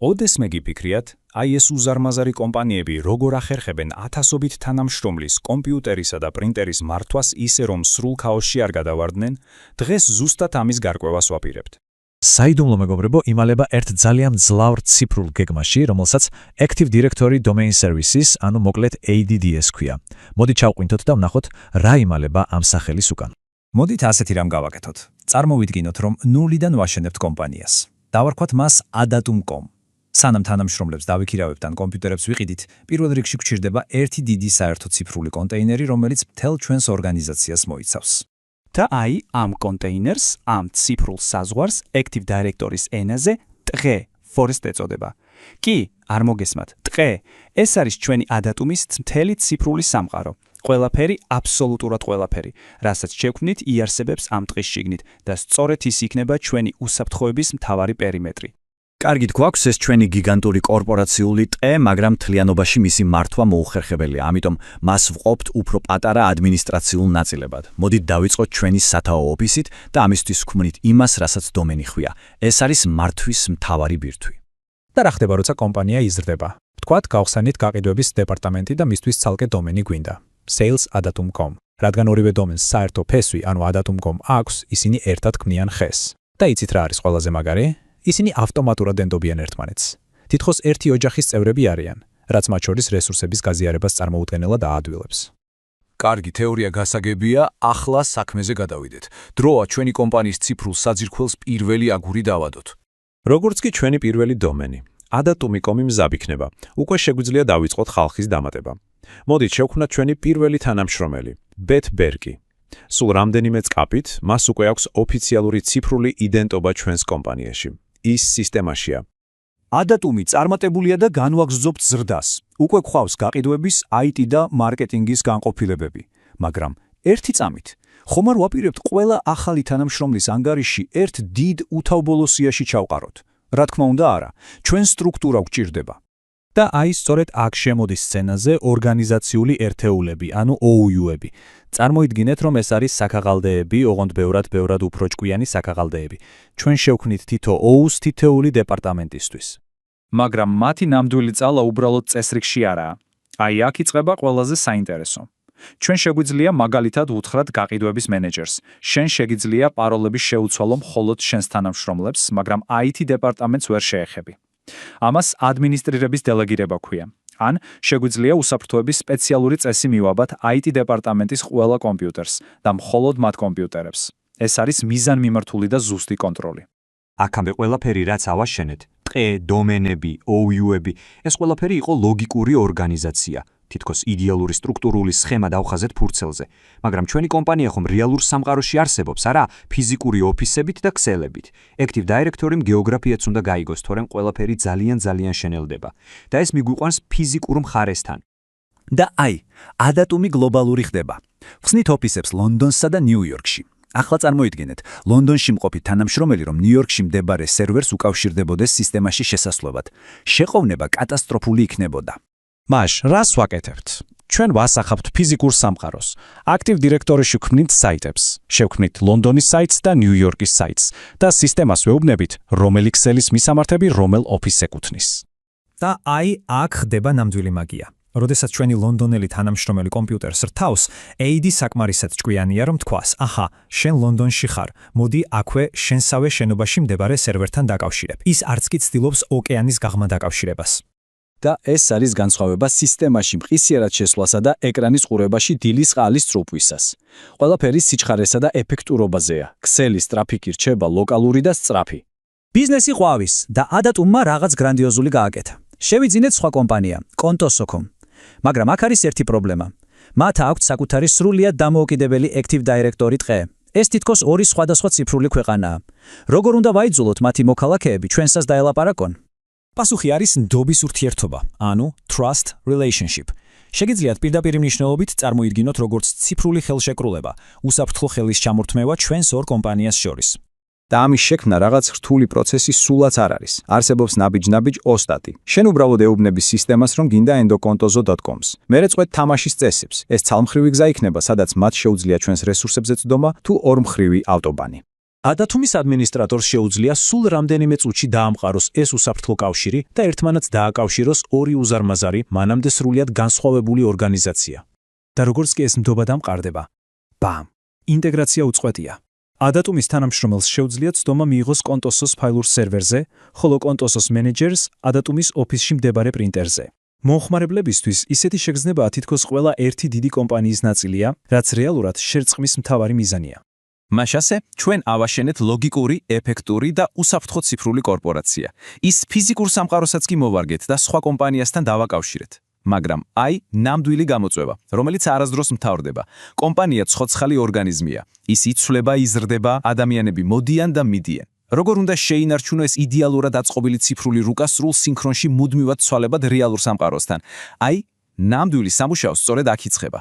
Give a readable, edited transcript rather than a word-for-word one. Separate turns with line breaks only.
ოდეს მეგიფიქრიათ, აი ეს უზარმაზარი კომპანიები როგორ ახერხებენ ათასობით თანამშრომლის კომპიუტერისა და პრინტერის მართვას ისე რომ სრულ ქაოსში არ გადავარდნენ, დღეს ზუსტად ამის გარკვევას ვაპირებთ.
საიდუმლო მეგობრებო, იმალება ერთ ძალიან ძლავრ ციფრულ გეგმაში, რომელსაც Active Directory Domain Services, ანუ მოკლედ ADDS ქვია. მოდით ჩავყვინთოთ და ვნახოთ, რა იმალება ამ სახელის უკან.
მოდით ასეთი რამ გავაკეთოთ. წარმოვიდგინოთ, რომ ნულიდან ვაშენებთ კომპანიას. დავარქვათ მას adatum.com. სანამ თანამშრომლებს დავიქირავებთ ან კომპიუტერებს ვიყიდით, პირველ რიგში გვჭირდება ერთი დიდი საერთო ციფრული კონტეინერი, რომელიც მთელ ჩვენს ორგანიზაციას მოიცავს.
და აი ამ კონტეინერს, ამ ციფრულ საზღვარს Active Directory-ის ენაზე ტყე forest ეწოდება. კი, არ მოგესმათ, ტყე. ეს არის ჩვენი adatum-ის მთელი ციფრული სამყარო. ყველაფერი, აბსოლუტურად ყველაფერი, რასაც შევქმნით, იარსებებს ამ ტყის შიგნით და სწორედ ის იქნება ჩვენი უსაფრთხოების მთავარი პერიმეტრი.
კარგით გვაქვს ეს ჩვენი გიგანტური კორპორაციული ტყე, მაგრამ მთლიანობაში მისი მართვა მოუხერხებელია, ამიტომ მას ვყოფთ უფრო პატარა ადმინისტრაციულ ნაწილებად. მოდით დავიწყოთ ჩვენი სათაო ოფისით და ამისთვის ვქმნით იმას, რასაც დომენი ხვია. ეს არის მართვის მთავარი ბირთვი.
და რა ხდება, როცა კომპანია იზრდება? ვთქვათ, გავხსენით გაყიდვების დეპარტამენტი და მისთვის ცალკე დომენი გვინდა. Sales adatum.com. რადგან ორივე დომენს საერთო ფესვი, ანუ adatum.com აქვს, ისინი ერთად ქმნიან ხეს. და იცით რა არის ყველაზე მაგარი? ისინი ავტომატურად ენდობიან ერთმანეთს. თითქოს ერთი ოჯახის წევრები არიან, რაც მათ შორის რესურსების გაზიარებას წარმოუდგენელად აადვილებს.
კარგი თეორია გასაგებია, ახლა საქმეზე გადავიდეთ. დროა ჩვენი კომპანიის ციფრულ საძირკველს პირველი აგური დავადოთ.
როგორც კი ჩვენი პირველი დომენი, adatum.com-ი მზაბ იქნება, უკვე შეგვიძლია დავიწყოთ ხალხის დამატება. მოდით შევქმნათ ჩვენი პირველი თანამშრომელი, Bet Bergi. სულ რამდენიმე წკაპით, მას უკვე აქვს ოფიციალური ციფრული იდენტობა ჩვენს კომპანიაში. ის სისტემაშია.
adatum-ი წარმატებულია და განვაგრძობთ ზრდას. უკვე გვყავს გაყიდვების, IT და მარკეტინგის განყოფილებები, მაგრამ ერთი წამით ხომ არ ვაპირებთ ყველა ახალი თანამშრომლის ანგარიში ერთ დიდ უთავბოლო სიაში ჩავყაროთ? რა თქმა უნდა არა, ჩვენ სტრუქტურა გვჭირდება.
და აი სწორედ აქ შემოდის სცენაზე ორგანიზაციული ერთეულები, ანუ OU-ები. წარმოიდგინეთ, რომ ეს არის საქაღალდეები, ოღონდ ბევრად უფრო ჭკვიანი საქაღალდეები. ჩვენ შევქმნით თითო OU-ს თითეული დეპარტამენტისთვის.
მაგრამ მათი ნამდვილი ძალა უბრალოდ წესრიგში არაა. აი აქ იწყება ყველაზე საინტერესო. ჩვენ შეგვიძლია მაგალითად უთხრათ გაყიდვების მენეჯერს. შენ შეგიძლია პაროლების შეუცვალო მხოლოდ შენს თანამშრომლებს, მაგრამ IT დეპარტამენტს ვერ შეეხები. ამას ადმინისტრირების დელეგირება ქვია. ან შეგვიძლია უსაფრთხოების სპეციალური წესი მივაბათ IT დეპარტამენტის ყველა კომპიუტერს და მხოლოდ მათ კომპიუტერებს. ეს არის მიზანმიმართული და ზუსტი კონტროლი.
აქამდე ყველაფერი, რაც ავაშენეთ, ტყე, დომენები, OU-ები, ეს ყველაფერი იყო ლოგიკური ორგანიზაცია. თითქოს იდეალური სტრუქტურული სხემა დავხაზეთ ფურცელზე, მაგრამ ჩვენი კომპანია ხომ რეალურ სამყაროში არსებობს, არა ფიზიკური ოფისებით და ქსელებით. Active Directory-მ გეოგრაფიაც უნდა გაიგოს, თორემ ყველაფერი ძალიან შენელდება და ეს მიგვიყვანს ფიზიკურ მხარესთან.
და აი, adatum-ი გლობალური ხდება. ვხსნით ოფისებს ლონდონსა და ნიუ-იორკში. ახლა წარმოიდგინეთ, ლონდონში მყოფი თანამშრომელი, რომ ნიუ-იორკში მდებარე სერვერს უკავშირდებოდეს სისტემაში შესასვლელად. შეყოვნება კატასტროფული იქნებოდა.
მაშ, რას ვაკეთებთ? ჩვენ ვასახავთ ფიზიკურ სამყაროს. Active Directory-ში ვქმნით საიტებს. შევქმნით ლონდონის საიტს და ნიუ-იორკის საიტს და სისტემას ვეუბნებით, რომელი ქსელის მისამართები რომელ ოფისს ეკუთვნის.
და აი აქ ხდება ნამდვილი მაგია. როდესაც ჩვენი ლონდონელი თანამშრომელი კომპიუტერს რთავს, AD საკმარისად ჭკვიანია, რომ თქვას, აჰა, შენ ლონდონში ხარ, მოდი აქვე შენსავე შენობაში მდებარე სერვერთან დაკავშირებ. ის არც კი ცდილობს ოკეანის გაღმა დაკავშირებას. და ეს არის განსხვავება სისტემაში მყისიერად შესვლასა და ეკრანის ყურებაში დილის ყალის წრუპვისას. ყველაფერი სიჩხარესა და ეფექტურობაზეა. ქსელის ტრაფიკი რჩება ლოკალური და სწრაფი. ბიზნესი ყვავის და adatum-მა რაღაც გრანდიოზული გააკეთა. შევიძინეთ სხვა კომპანია, Contoso.com. მაგრამ აქ არის ერთი პრობლემა. მათ აქვთ საკუთარი სრულიად დამოუკიდებელი Active Directory ტყე. ეს თითქოს ორი სხვადასხვა ციფრული ქვეყანაა. როგორ უნდა ვაიძულოთ მათი მოქალაქეები ჩვენსას დაელაპარაკონ? პასუხი არის ნდობის ურთიერთობა, ანუ trust relationship. შეგიძლიათ პირდაპირ მნიშვნელობით წარმოიდგინოთ როგორც ციფრული ხელშეკრულება, უსაფრთხო ხელის ჩამორთმევა ჩვენს ორ კომპანიას შორის. და ამის შექმნა რაღაც რთული პროცესი სულაც არ არის. არსებობს ნაბიჯ ოსტატი. შენ უბრალოდ ეუბნები სისტემას, რომ გინდა endocontoso.com-ს. მერე წყვეთ თამაშის წესებს. ეს ცალმხრივი გზა იქნება, სადაც მათ შეუძლია ჩვენს რესურსებზე წვდომა თუ ორმხრივი ავტობანი.
ადათუმის ადმინისტრატორს შეუძლია სულ რამდენიმე წუთში დაამყაროს ეს უსაფრთხო კავშირი და ერთმანეთს დააკავშიროს ორი უზარმაზარი, მანამდე სრულიად განსხვავებული ორგანიზაცია.
და როგორც კი ეს ნდობა დამყარდება, ბამ! ინტეგრაცია უწყვეტია. ადათუმის თანამშრომელს შეუძლია ცდომა მიიღოს კონტოსოს ფაილურ სერვერზე, ხოლო კონტოსოს მენეჯერს ადათუმის ოფისში მდებარე პრინტერზე. მომხმარებლებისთვის ისეთი შეგრძნებაა თითქოს ყველა ერთი დიდი კომპანიის ნაწილია, რაც რეალურად შერწყმის მთავარი მიზანია.
მაშასე, ჩვენ ავაშენეთ ლოგიკური, ეფექტური და უსაფრთხო ციფრული კორპორაცია. ის ფიზიკურ სამყაროსაც კი მოვარგეთ და სხვა კომპანიასთან დავაკავშირეთ. მაგრამ აი, ნამდვილი გამოწვევა, რომელიც არასდროს მთავრდება. კომპანია ცხოცხალი ორგანიზმია. ის იცვლება, იზრდება, ადამიანები მოდიან და მიდიან. როგორ უნდა შეინარჩუნო ეს იდეალურად აწყობილი ციფრული რუკა სრულ სინქრონში მუდმივად ცვალებად რეალურ სამყაროსთან? აი, ნამდვილი სამუშაო სწორედ აქ იწყება.